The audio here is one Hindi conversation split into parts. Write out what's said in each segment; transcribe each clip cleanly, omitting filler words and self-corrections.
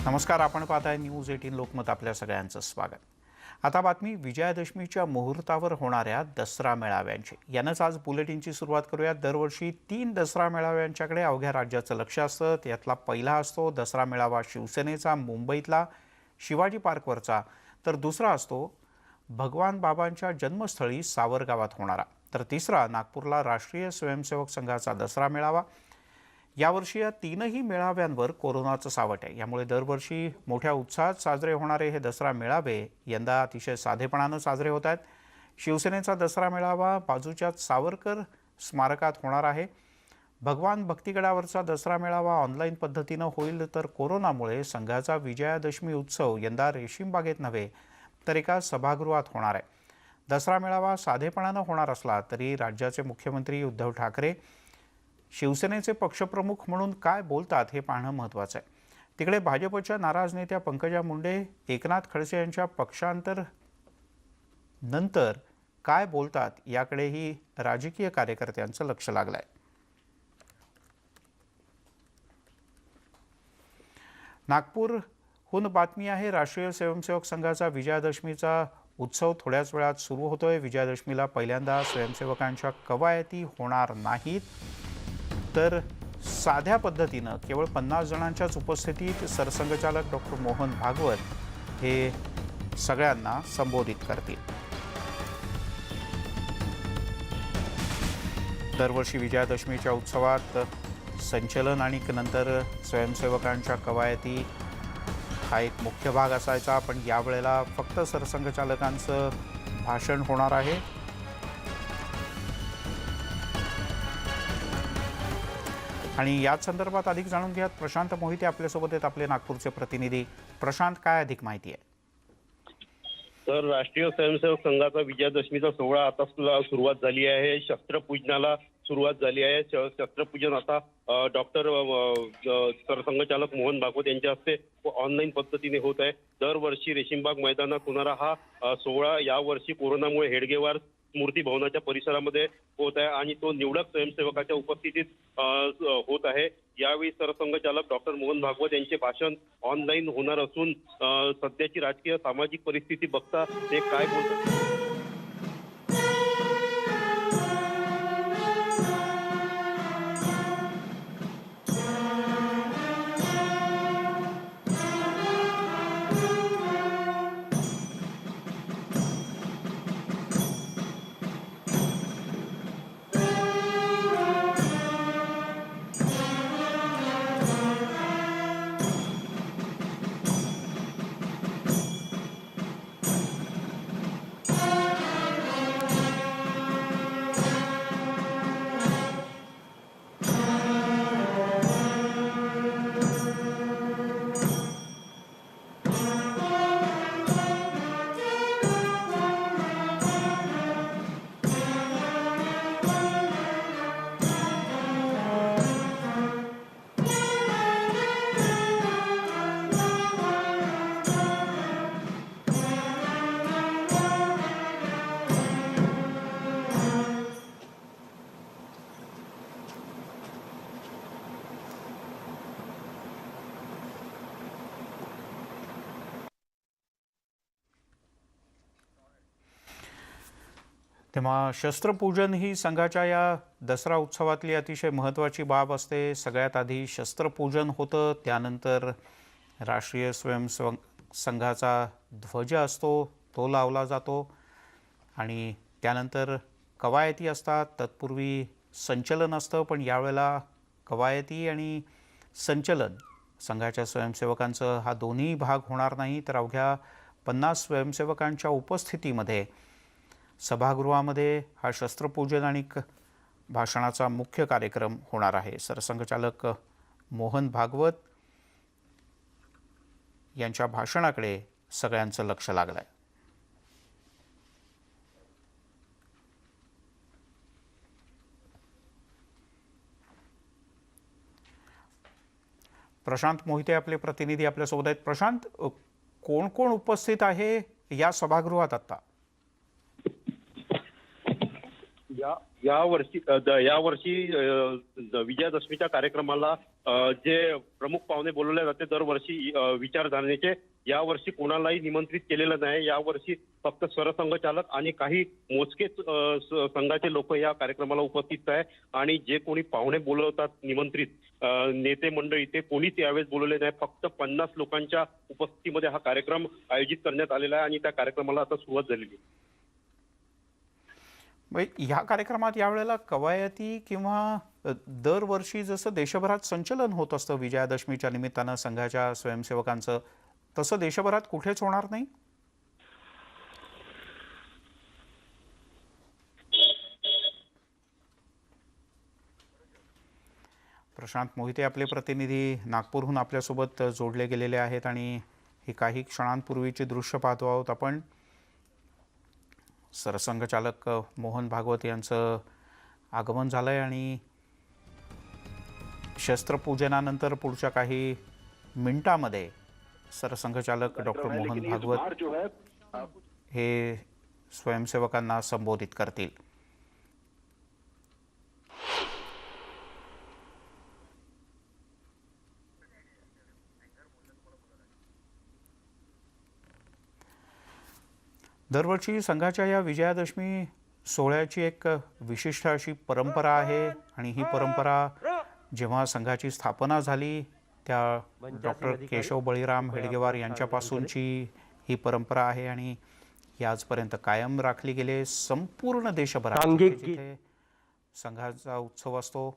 नमस्कार, आपण पाहताय न्यूज 18 लोकमत. आपल्या सगळ्यांचं स्वागत. आता बातमी विजयादशमीच्या मुहूर्तावर होणाऱ्या दसरा मेळाव्यांची. यानंच आज बुलेटिनची सुरुवात करूया. दरवर्षी 3 दसरा मेळाव्यांच्याकडे अवघ्या राज्याचं लक्ष असतं. त्यातला पहिला असतो दसरा मेळावा शिवसेनेचा मुंबईतला शिवाजी पार्कवरचा, तर दुसरा असतो भगवान बाबांच्या जन्मस्थळी सावरगावात होणारा, तर तिसरा नागपूरला राष्ट्रीय स्वयंसेवक संघाचा दसरा मेळावा. यावर्षी या तीनही मेळाव्यांवर कोरोनाचं सावट आहे. यामुळे दरवर्षी मोठ्या उत्साहात साजरे होणारे हे दसरा मेळावे यंदा अतिशय साधेपणानं साजरे होत आहेत. शिवसेनेचा दसरा मेळावा बाजूच्याच सावरकर स्मारकात होणार आहे. भगवान भक्तिगडावरचा दसरा मेळावा ऑनलाईन पद्धतीनं होईल, तर कोरोनामुळे संघाचा विजयादशमी उत्सव यंदा रेशीमबागेत नव्हे तर एका सभागृहात होणार आहे. दसरा मेळावा साधेपणानं होणार असला तरी राज्याचे मुख्यमंत्री उद्धव ठाकरे शिवसेनेचे पक्षप्रमुख म्हणून काय बोलतात हे पाहणं महत्त्वाचं आहे. तिकडे भाजपच्या नाराज नेत्या पंकजा मुंडे एकनाथ खडसे यांच्या पक्षांतर नंतर काय बोलतात याकडेही राजकीय कार्यकर्त्यांचं लक्ष लागलं आहे. नागपूरहून बातमी आहे. राष्ट्रीय स्वयंसेवक संघाचा विजयादशमीचा उत्सव थोड्याच वेळात सुरू होतोय. विजयादशमीला पहिल्यांदा स्वयंसेवकांच्या कवायती होणार नाहीत, तर साध्या पद्धतीनं केवळ 50 जणांच्याच उपस्थितीत सरसंघचालक डॉक्टर मोहन भागवत हे सगळ्यांना संबोधित करतील. दरवर्षी विजयादशमीच्या उत्सवात संचलन आणि नंतर स्वयंसेवकांच्या कवायती हा एक मुख्य भाग असायचा, पण यावेळेला फक्त सरसंघचालकांचं भाषण होणार आहे. आणि याच संदर्भात अधिक जाणून घ्या. प्रशांत मोहिते आपल्यासोबत आहेत, आपले नागपूरचे प्रतिनिधी. प्रशांत, काय अधिक माहिती आहे? तर राष्ट्रीय स्वयंसेवक संघाचा विजयादशमीचा सोहळा आता सुरुवात झाली आहे. शस्त्रपूजनाला सुरुवात झाली आहे. शस्त्रपूजन आता डॉक्टर सरसंघचालक मोहन भागवत यांच्या हस्ते ऑनलाईन पद्धतीने होत आहे. दरवर्षी रेशीमबाग मैदानात होणारा हा सोहळा यावर्षी कोरोनामुळे हेडगेवार स्मृती भवनाच्या परिसरामध्ये होत आहे आणि तो निवडक स्वयंसेवकाच्या उपस्थितीत होत आहे. यावेळी सरसंघचालक डॉक्टर मोहन भागवत यांचे भाषण ऑनलाईन होणार असून सध्याची राजकीय सामाजिक परिस्थिती बघता ते काय बोलतात. तेव्हा शस्त्रपूजन ही संघाच्या या दसरा उत्सवातली अतिशय महत्त्वाची बाब असते. सगळ्यात आधी शस्त्रपूजन होतं, त्यानंतर राष्ट्रीय स्वयंसेवक संघाचा ध्वज असतो तो लावला जातो आणि त्यानंतर कवायती असतात. तत्पूर्वी संचलन असतं, पण यावेळेला कवायती आणि संचलन संघाच्या स्वयंसेवकांचं हा दोन्ही भाग होणार नाही, तर अवघ्या 50 स्वयंसेवकांच्या उपस्थितीमध्ये सभागृहामध्ये हा शस्त्रपूजन आणि भाषणाचा मुख्य कार्यक्रम होणार आहे. सरसंघचालक मोहन भागवत यांच्या भाषणाकडे सगळ्यांचं लक्ष लागलं आहे. प्रशांत मोहिते आपले प्रतिनिधी आपल्यासोबत आहेत. प्रशांत, कोण कोण उपस्थित आहे या सभागृहात आता? यावर्षी विजयादशमीच्या कार्यक्रमाला जे प्रमुख पाहुणे बोलवले जाते दरवर्षी विचारधारणेचे, यावर्षी कोणालाही निमंत्रित केलेलं नाही. यावर्षी फक्त सरसंघचालक आणि काही मोजकेच संघाचे लोक या कार्यक्रमाला उपस्थित आहे. आणि जे कोणी पाहुणे बोलवतात निमंत्रित नेते मंडळी, ते कोणीच यावेळेस बोलवले नाही. फक्त 50 लोकांच्या उपस्थितीमध्ये हा कार्यक्रम आयोजित करण्यात आलेला आहे आणि त्या कार्यक्रमाला आता सुरुवात झालेली आहे. ह्या कार्यक्रमात यावेळेला कवायती किंवा दरवर्षी जसं देशभरात संचलन होत असतं विजयादशमीच्या निमित्तानं संघाच्या स्वयंसेवकांचं, तसं देशभरात कुठेच होणार नाही? प्रशांत मोहिते आपले प्रतिनिधी नागपूरहून आपल्यासोबत जोडले गेलेले आहेत आणि ही काही क्षणांपूर्वीची दृश्य पाहतो आहोत आपण. सरसंघचालक मोहन भागवत यांचं आगमन झालंय आणि शस्त्रपूजनानंतर पुढच्या काही मिनिटांमध्ये सरसंघचालक डॉक्टर मोहन भागवत हे स्वयंसेवकांना संबोधित करतील. दरवर्षी संघाच्या या विजयादशमी सोहळ्याची एक विशिष्ट अशी परंपरा आहे आणि ही परंपरा जेव्हा संघाची स्थापना झाली त्या डॉक्टर केशव बळीराम हेडगेवार यांच्यापासूनची ही परंपरा आहे आणि ही आजपर्यंत कायम राखली गेली. संपूर्ण देशभरात जिथे संघाचा उत्सव असतो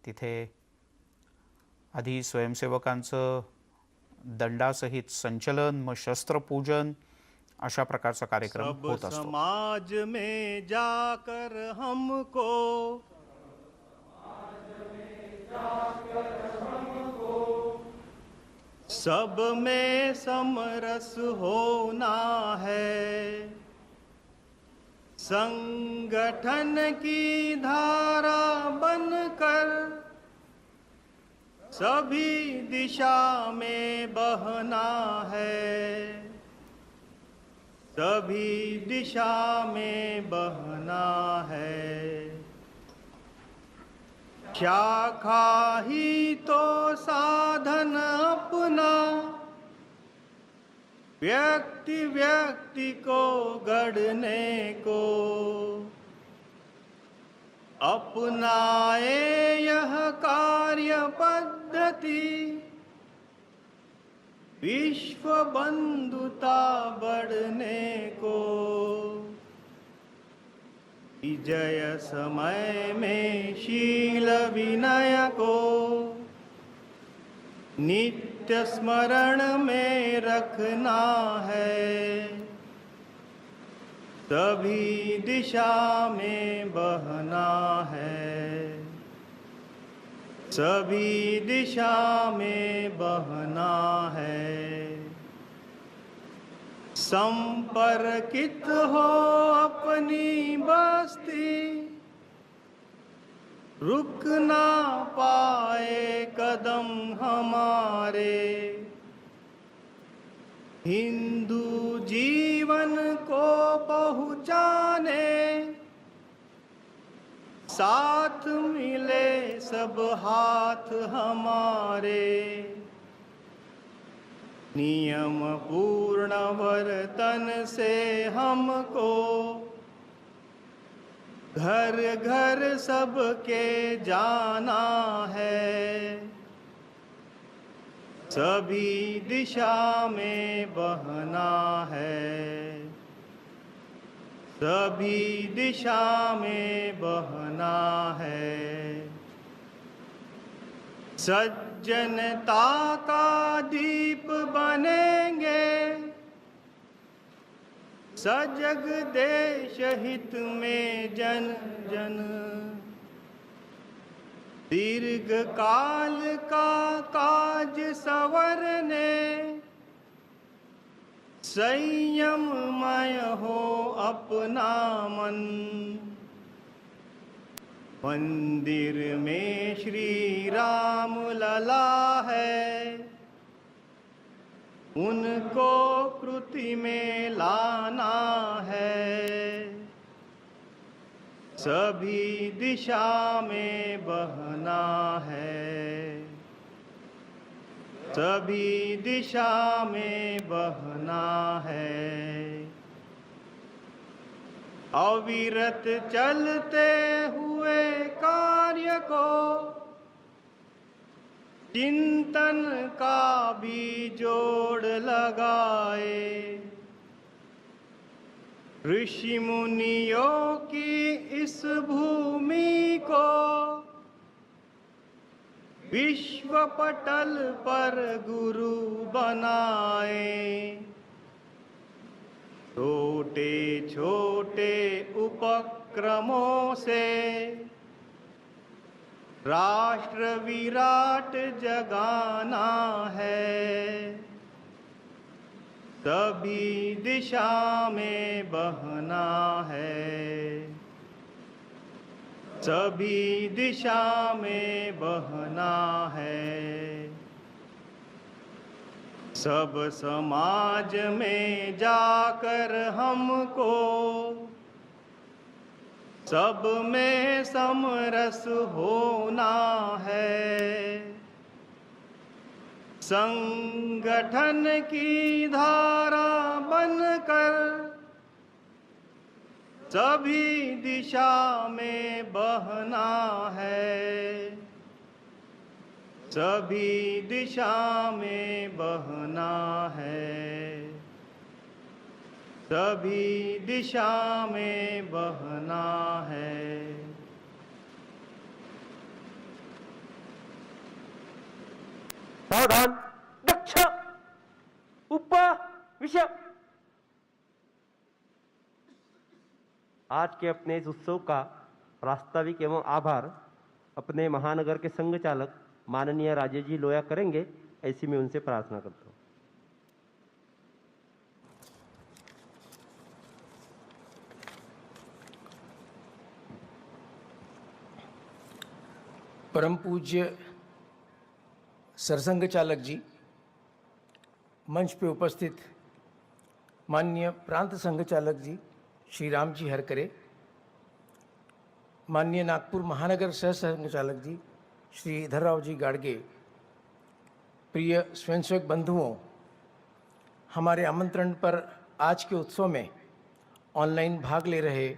तिथे आधी स्वयंसेवकांचं दंडासहित संचलन, मग शस्त्रपूजन अशा प्रकारचा कार्यक्रम होत असतो. समाज में जाकर हमको सब में समरस होना है, संगठन की धारा बनकर सभी दिशा में बहना है, सभी दिशा में बहना है। शाखा ही तो साधन अपना, व्यक्ति व्यक्ति को गढ़ने को, अपनाए यह कार्य पद्धति, विश्व बंधुता बढ़ने को। विजय समय में शील विनय को नित्य स्मरण में रखना है, सभी दिशा में बहना है, सभी दिशा में बहना है। संपर्कित हो अपनी बस्ती, रुक ना पाए कदम हमारे, हिंदू जीवन को पहुँचाने साथ मिले सब हाथ हमारे। नियम पूर्ण वर्तन से हमको घर घर सबके जाना है, सभी दिशा में बहना है, सभी दिशा में बहना है। सज्जनता का दीप बनेंगे, सजग देश हित में जन जन, दीर्घ काल का काज सवरने संयममय हो अपना मन। मंदिर में श्री राम लला है, उनको कृति में लाना है, सभी दिशा में बहना है, सभी दिशा में बहना है। अविरत चलते हुए कार्य को चिंतन का भी जोड़ लगाए। ऋषि मुनियों की इस भूमि को विश्व पटल पर गुरु बनाए। छोटे छोटे उपक्रमों से राष्ट्र विराट जगाना है, सभी दिशा में बहना है, सभी दिशा में बहना है। सब समाज में जाकर हमको सब में समरस होना है। संगठन की धारा बनकर सभी दिशा में बहना है, सभी दिशा में बहना है, सभी दिशा में बहना है। सावधान, दक्ष, विषय। आज के अपने इस उत्सव का प्रास्ताविक एवं आभार अपने महानगर के संघ चालक माननीय राजेश जी लोया करेंगे, ऐसी मैं उनसे प्रार्थना करता हूँ। परम पूज्य सरसंघ चालक जी, मंच पे उपस्थित माननीय प्रांत संघ चालक जी श्री राम जी हरकरे, माननीय नागपुर महानगर सह संघ चालक जी श्री इधरराव जी गाड़गे, प्रिय स्वयंसेवक बंधुओं, हमारे आमंत्रण पर आज के उत्सव में ऑनलाइन भाग ले रहे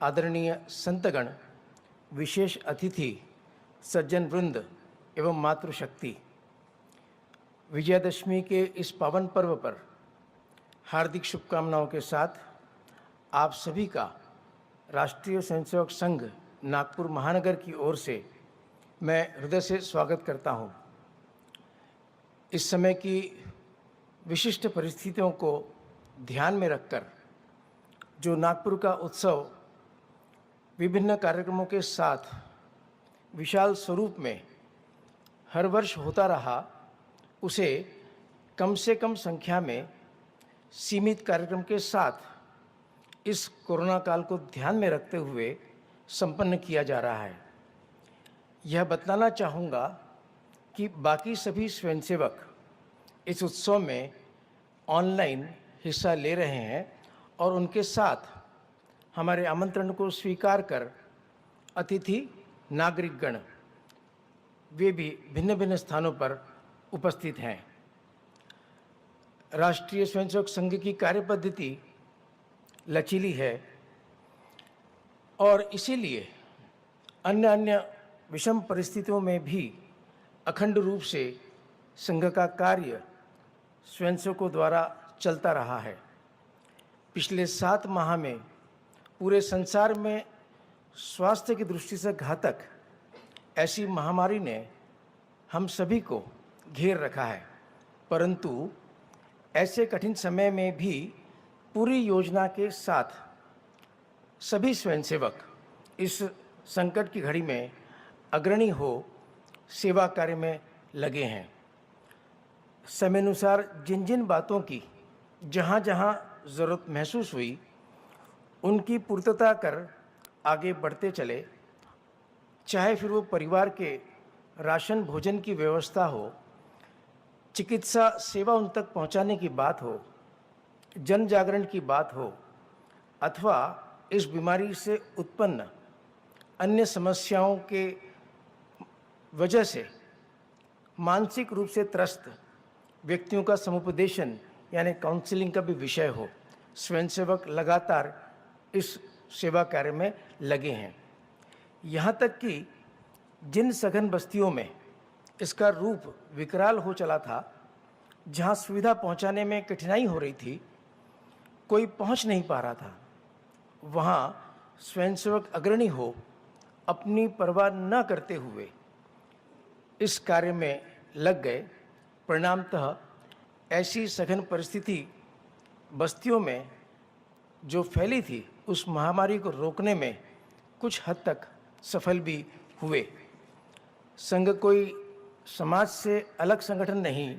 आदरणीय संतगण, विशेष अतिथि, सज्जन वृंद एवं मातृशक्ति, विजयादशमी के इस पावन पर्व पर हार्दिक शुभकामनाओं के साथ आप सभी का राष्ट्रीय स्वयंसेवक संघ नागपुर महानगर की ओर से मैं हृदय से स्वागत करता हूं। इस समय की विशिष्ट परिस्थितियों को ध्यान में रखकर जो नागपुर का उत्सव विभिन्न कार्यक्रमों के साथ विशाल स्वरूप में हर वर्ष होता रहा, उसे कम से कम संख्या में सीमित कार्यक्रम के साथ इस कोरोना काल को ध्यान में रखते हुए संपन्न किया जा रहा है। यह बतलाना चाहूँगा कि बाकी सभी स्वयंसेवक इस उत्सव में ऑनलाइन हिस्सा ले रहे हैं और उनके साथ हमारे आमंत्रण को स्वीकार कर अतिथि नागरिकगण वे भी भिन्न भिन्न स्थानों पर उपस्थित हैं। राष्ट्रीय स्वयंसेवक संघ की कार्यपद्धति लचीली है और इसीलिए अन्य विषम परिस्थितियों में भी अखंड रूप से संघ का कार्य स्वयंसेवकों द्वारा चलता रहा है। पिछले 7 माह में पूरे संसार में स्वास्थ्य की दृष्टि से घातक ऐसी महामारी ने हम सभी को घेर रखा है, परंतु ऐसे कठिन समय में भी पूरी योजना के साथ सभी स्वयंसेवक इस संकट की घड़ी में अग्रणी हो सेवा कार्य में लगे हैं। समयानुसार जिन जिन बातों की जहाँ जहाँ ज़रूरत महसूस हुई, उनकी पूर्तता कर आगे बढ़ते चले, चाहे फिर वो परिवार के राशन भोजन की व्यवस्था हो, चिकित्सा सेवा उन तक पहुंचाने की बात हो, जन जागरण की बात हो, अथवा इस बीमारी से उत्पन्न अन्य समस्याओं के वजह से मानसिक रूप से त्रस्त व्यक्तियों का समुपदेशन यानी काउंसलिंग का भी विषय हो। स्वयंसेवक लगातार इस सेवा कार्य में लगे हैं। यहाँ तक कि जिन सघन बस्तियों में इसका रूप विकराल हो चला था, जहाँ सुविधा पहुँचाने में कठिनाई हो रही थी, कोई पहुँच नहीं पा रहा था, वहाँ स्वयंसेवक अग्रणी हो अपनी परवाह न करते हुए इस कार्य में लग गए। परिणामतः ऐसी सघन परिस्थिति बस्तियों में जो फैली थी, उस महामारी को रोकने में कुछ हद तक सफल भी हुए। संघ कोई समाज से अलग संगठन नहीं,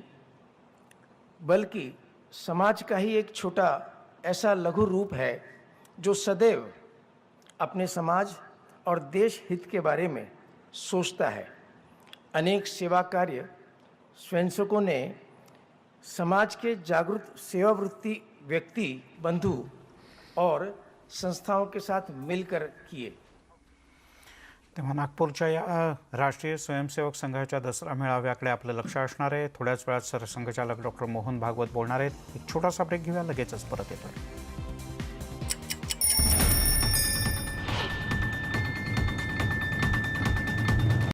बल्कि समाज का ही एक छोटा ऐसा लघु रूप है जो सदैव अपने समाज और देश हित के बारे में सोचता है। अनेक सेवा कार्य स्वयंसेवकों ने समाज के जागरूक सेवावृत्ति व्यक्ति, बंधु और संस्थाओं के साथ मिलकर किए। तेव्हा नागपूरच्या या राष्ट्रीय स्वयंसेवक संघाच्या दसरा मेळाव्याकडे आपलं लक्ष असणार आहे। थोड्याच वेळात सरसंघचालक डॉक्टर मोहन भागवत बोलणार आहेत। एक छोटासा ब्रेक घेऊया, लगेचच परत येतोय।